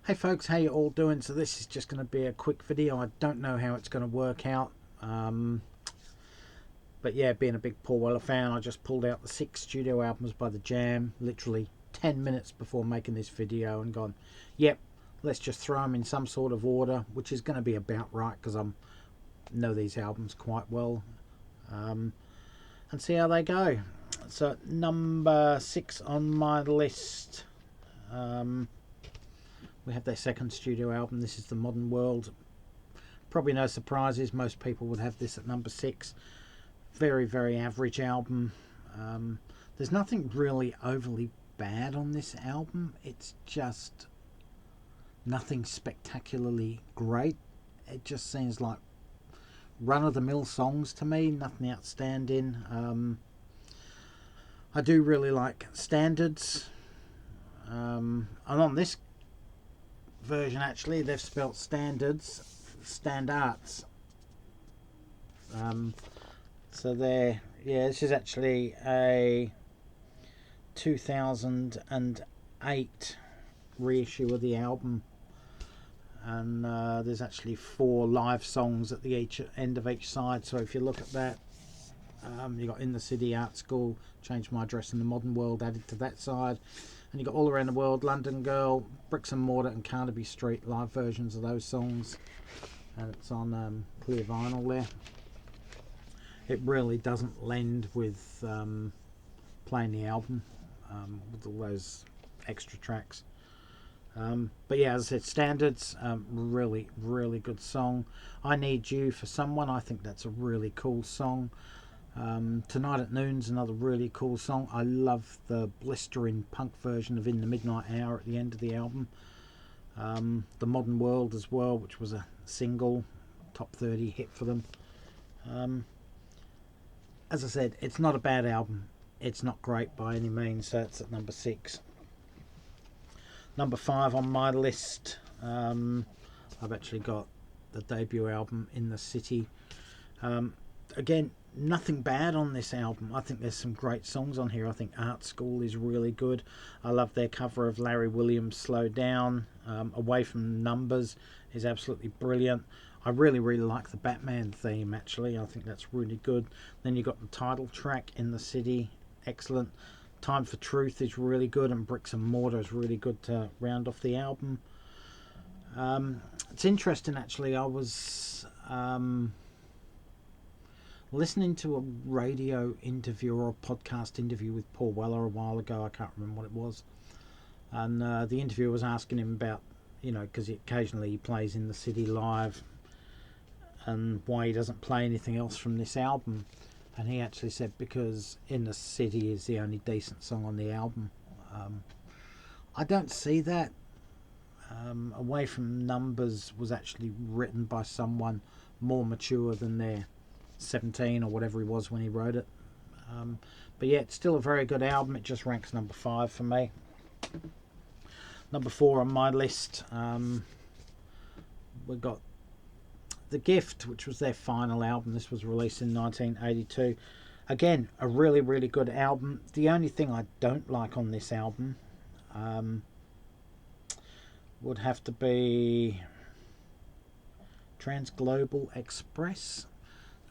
Hey folks, how you all doing? So this is just going to be a quick video. I don't know how it's going to work out. But yeah, being a big Paul Weller fan, I just pulled out the 6 studio albums by The Jam literally 10 minutes before making this video and gone, yep, let's just throw them in some sort of order, which is going to be about right because I know these albums quite well, and see how they go. So number 6 on my list, we have their second studio album. This is The Modern World. Probably no surprises, most people would have this at number 6. Very, very average album. There's nothing really overly bad on this album. It's just nothing spectacularly great. It just seems like run-of-the-mill songs to me, nothing outstanding. I do really like Standards. And on this version, actually, they've spelt standards. So there, yeah, this is actually a 2008 reissue of the album, and there's actually 4 live songs at the end of each side. So if you look at that, you got In the City, Art School, Change My Address, and The Modern World added to that side, and you got All Around the World, London Girl, Bricks and Mortar, and Carnaby Street live versions of those songs, and it's on clear vinyl there. It really doesn't lend with playing the album with all those extra tracks. But yeah, as I said, Standards, really, really good song. I Need You for Someone, I think that's a really cool song. Tonight at Noon's another really cool song. I love the blistering punk version of In the Midnight Hour at the end of the album. The Modern World as well, which was a single, top 30 hit for them. As I said, it's not a bad album. It's not great by any means, so it's at number 6. Number 5 on my list, I've actually got the debut album, In the City. Again, nothing bad on this album. I think there's some great songs on here. I think Art School is really good. I love their cover of Larry Williams' Slow Down. Away from Numbers is absolutely brilliant. I really, really like the Batman theme, actually. I think that's really good. Then you've got the title track, In the City, excellent. Time for Truth is really good, and Bricks and Mortar is really good to round off the album. It's interesting, actually. I was listening to a radio interview or a podcast interview with Paul Weller a while ago. I can't remember what it was. And the interviewer was asking him about, because occasionally he plays In the City live, and why he doesn't play anything else from this album. And he actually said because In the City is the only decent song on the album. I don't see that. Away from Numbers was actually written by someone more mature than their 17 or whatever he was when he wrote it. But yeah, it's still a very good album. It just ranks number 5 for me. Number 4 on my list, we've got The Gift, which was their final album. This was released in 1982. Again, a really, really good album. The only thing I don't like on this album would have to be Transglobal Express,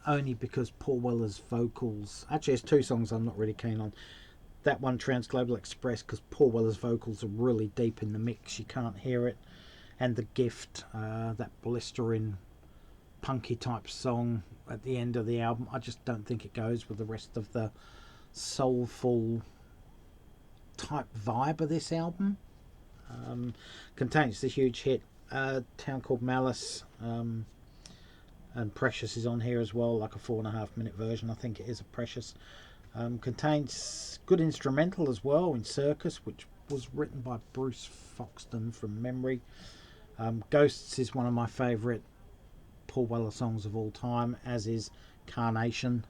only because Paul Weller's vocals, actually there's 2 songs I'm not really keen on. That one, Transglobal Express, because Paul Weller's vocals are really deep in the mix, you can't hear it. And The Gift, that blistering punky type song at the end of the album, I just don't think it goes with the rest of the soulful type vibe of this album. Contains the huge hit Town Called Malice, and Precious is on here as well, like a 4.5 minute version. I think it is a Precious. Contains good instrumental as well in Circus, which was written by Bruce Foxton from memory. Ghosts is one of my favourite Paul Weller songs of all time, as is Carnation.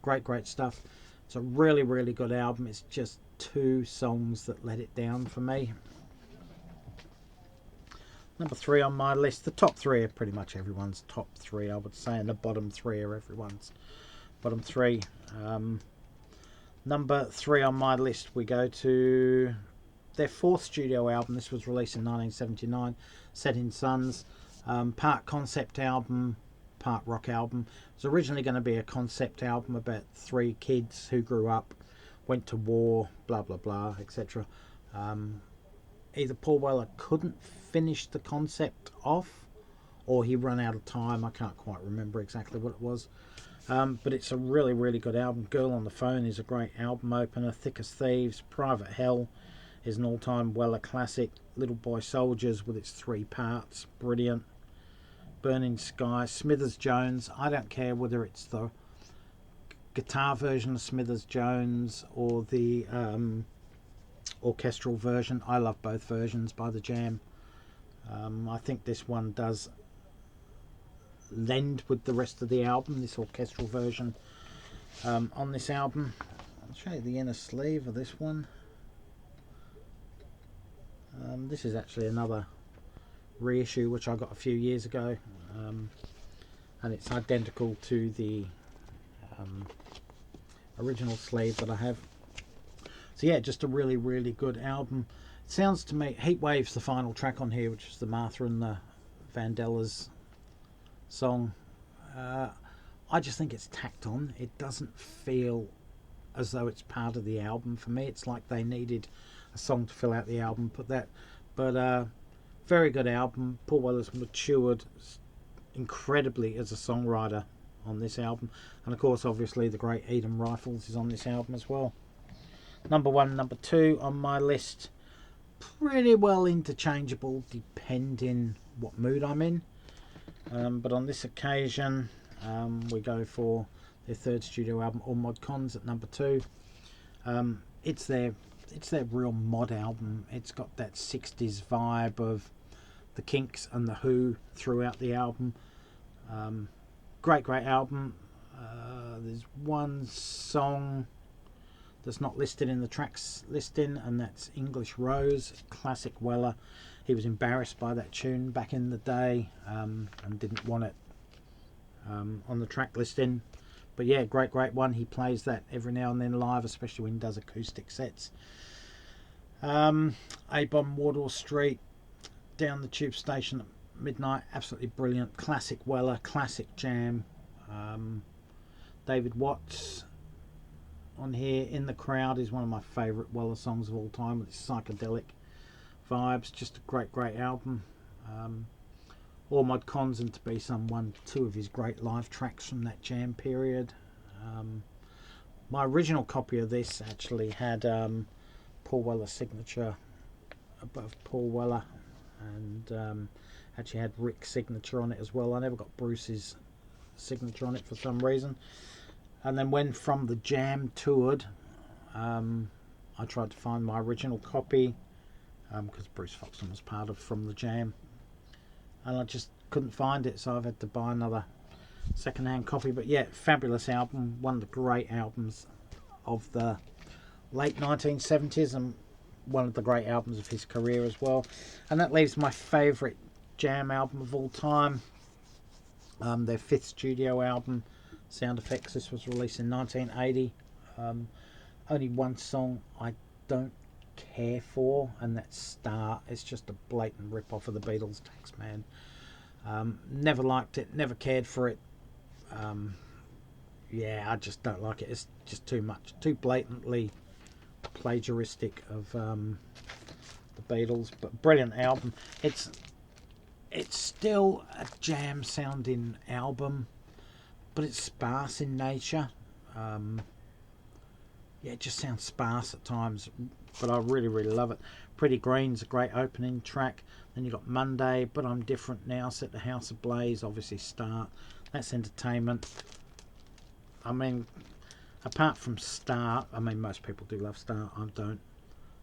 Great stuff. It's a really, really good album. It's just 2 songs that let it down for me. Number 3 on my list. The top 3 are pretty much everyone's top 3, I would say, and the bottom 3 are everyone's bottom 3. Number 3 on my list, we go to their fourth studio album. This was released in 1979, Setting Suns. Part concept album, part rock album. It was originally going to be a concept album about 3 kids who grew up, went to war, blah blah blah, etc. Either Paul Weller couldn't finish the concept off, or he ran out of time. I can't quite remember exactly what it was. But it's a really, really good album. Girl on the Phone is a great album opener. Thick as Thieves, Private Hell is an all-time Weller classic. Little Boy Soldiers with its 3 parts, brilliant. Burning Sky, Smithers Jones. I don't care whether it's the guitar version of Smithers Jones or the orchestral version. I love both versions by the Jam. I think this one does lend with the rest of the album, this orchestral version on this album. I'll show you the inner sleeve of this one. This is actually another reissue which I got a few years ago, and it's identical to the original sleeve that I have. So yeah, just a really, really good album. It sounds to me, Heatwave's the final track on here, which is the Martha and the Vandellas song. I just think it's tacked on. It doesn't feel as though it's part of the album for me. It's like they needed a song to fill out the album, put that. But very good album. Paul Weller's matured incredibly as a songwriter on this album, and of course obviously the great Eden Rifles is on this album as well. Number 1, number 2 on my list, pretty well interchangeable depending what mood I'm in, but on this occasion we go for their 3rd studio album, All Mod Cons, at number 2. It's their real mod album. It's got that 60s vibe of the Kinks and the Who throughout the album. Great album. There's one song that's not listed in the tracks listing, and that's English Rose, classic Weller. He was embarrassed by that tune back in the day, and didn't want it on the track listing. But yeah, great one. He plays that every now and then live, especially when he does acoustic sets. A-Bomb, Wardour Street, Down the Tube Station at Midnight, absolutely brilliant. Classic Weller, classic Jam. David Watts on here, In the Crowd, is one of my favourite Weller songs of all time, with its psychedelic vibes. Just a great album. All Mod Cons and To Be Someone, 2 of his great live tracks from that Jam period. My original copy of this actually had Paul Weller's signature above Paul Weller, and actually had Rick's signature on it as well. I never got Bruce's signature on it for some reason. And then when From the Jam toured, I tried to find my original copy, because Bruce Foxton was part of From the Jam, and I just couldn't find it, so I've had to buy another second-hand copy. But yeah, fabulous album, one of the great albums of the late 1970s, and one of the great albums of his career as well. And that leaves my favourite Jam album of all time, their 5th studio album, Sound Effects. This was released in 1980. Only one song I don't care for, and that's Star. It's just a blatant rip-off of the Beatles' Taxman. Never liked it, never cared for it. Yeah, I just don't like it. It's just too much, too blatantly plagiaristic of the Beatles. But brilliant album. It's still a Jam sounding album, but it's sparse in nature. Yeah, it just sounds sparse at times, but I really love it. Pretty Green's a great opening track. Then you got Monday, But I'm Different Now, Set the House Ablaze, obviously Start. That's Entertainment. I mean, apart from Start, I mean, most people do love Start, I don't.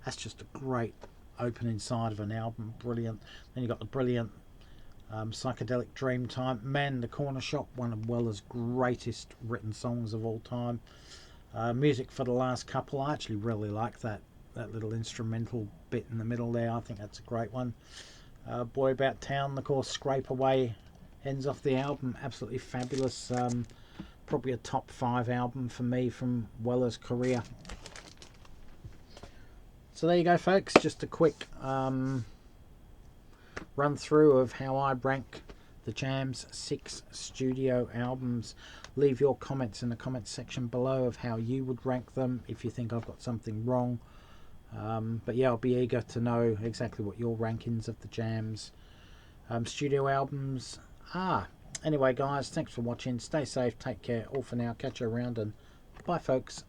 That's just a great opening side of an album, brilliant. Then you got the brilliant Psychedelic Dreamtime. Man in the Corner Shop, one of Weller's greatest written songs of all time. Music for the Last Couple, I actually really like that little instrumental bit in the middle there. I think that's a great one. Boy About Town, of course, Scrape Away ends off the album. Absolutely fabulous. Probably a top 5 album for me from Weller's career. So there you go, folks. Just a quick run through of how I rank the Jam's 6 studio albums. Leave your comments in the comments section below of how you would rank them if you think I've got something wrong. But yeah, I'll be eager to know exactly what your rankings of the Jam's studio albums are. Anyway, guys, thanks for watching. Stay safe, take care. All for now. Catch you around, and bye, folks.